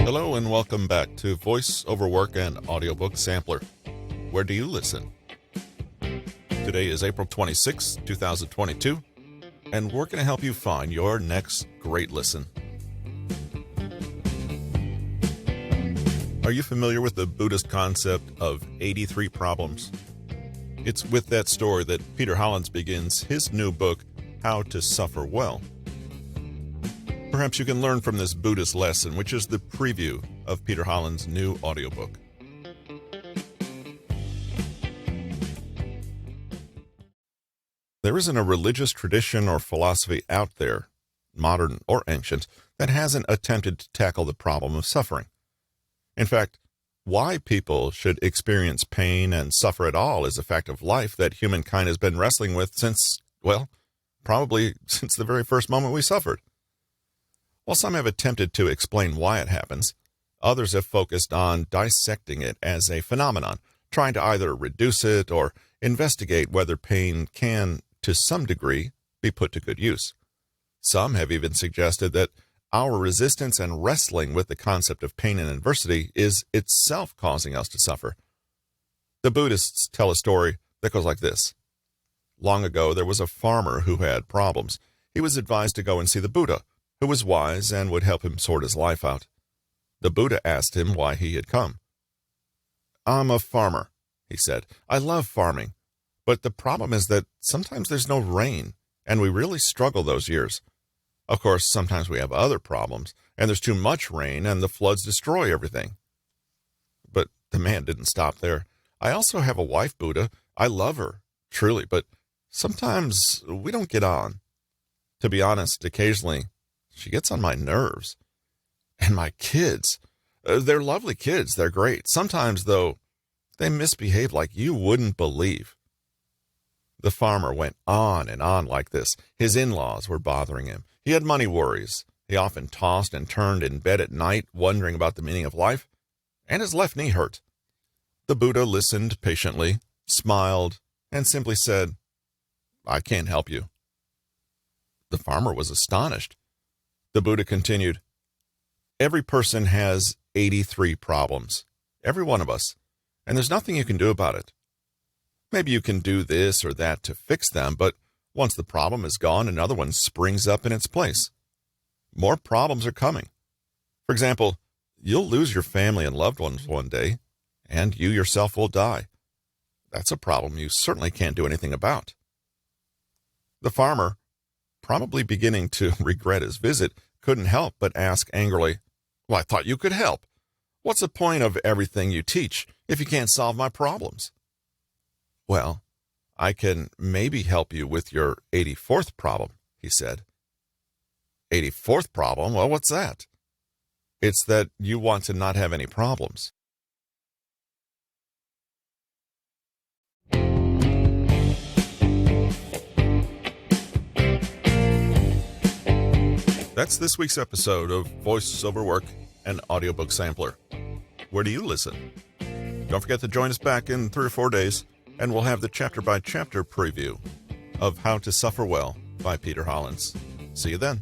Hello and welcome back to Voice Over Work and Audiobook Sampler. Where do you listen? Today is April 26, 2022, and we're going to help you find your next great listen. Are you familiar with the Buddhist concept of 83 problems? It's with that story that Peter Hollins begins his new book, How to Suffer Well. Perhaps you can learn from this Buddhist lesson, which is the preview of Peter Hollins' new audiobook. There isn't a religious tradition or philosophy out there, modern or ancient, that hasn't attempted to tackle the problem of suffering. In fact, why people should experience pain and suffer at all is a fact of life that humankind has been wrestling with since, probably since the very first moment we suffered. While some have attempted to explain why it happens, others have focused on dissecting it as a phenomenon, trying to either reduce it or investigate whether pain can, to some degree, be put to good use. Some have even suggested that our resistance and wrestling with the concept of pain and adversity is itself causing us to suffer. The Buddhists tell a story that goes like this. Long ago, there was a farmer who had problems. He was advised to go and see the Buddha, who was wise and would help him sort his life out. The Buddha asked him why he had come. "I'm a farmer," he said. "I love farming, but the problem is that sometimes there's no rain, and we really struggle those years. Of course, sometimes we have other problems, and there's too much rain, and the floods destroy everything." But the man didn't stop there. "I also have a wife, Buddha. I love her, truly, but sometimes we don't get on. To be honest, occasionally, she gets on my nerves. And my kids, they're lovely kids, they're great. Sometimes, though, they misbehave like you wouldn't believe." The farmer went on and on like this. His in-laws were bothering him. He had money worries. He often tossed and turned in bed at night, wondering about the meaning of life. And his left knee hurt. The Buddha listened patiently, smiled, and simply said, "I can't help you." The farmer was astonished. The Buddha continued, "Every person has 83 problems, every one of us, and there's nothing you can do about it. Maybe you can do this or that to fix them, but once the problem is gone, another one springs up in its place. More problems are coming. For example, you'll lose your family and loved ones one day, and you yourself will die. That's a problem you certainly can't do anything about." The farmer, probably beginning to regret his visit, couldn't help but ask angrily, "Well, I thought you could help. What's the point of everything you teach if you can't solve my problems?" "Well, I can maybe help you with your 84th problem, he said. 84th problem? Well, what's that?" "It's that you want to not have any problems." That's this week's episode of Voice Over Work and Audiobook Sampler. Where do you listen? Don't forget to join us back in 3 or 4 days, and we'll have the chapter-by-chapter preview of How to Suffer Well by Peter Hollins. See you then.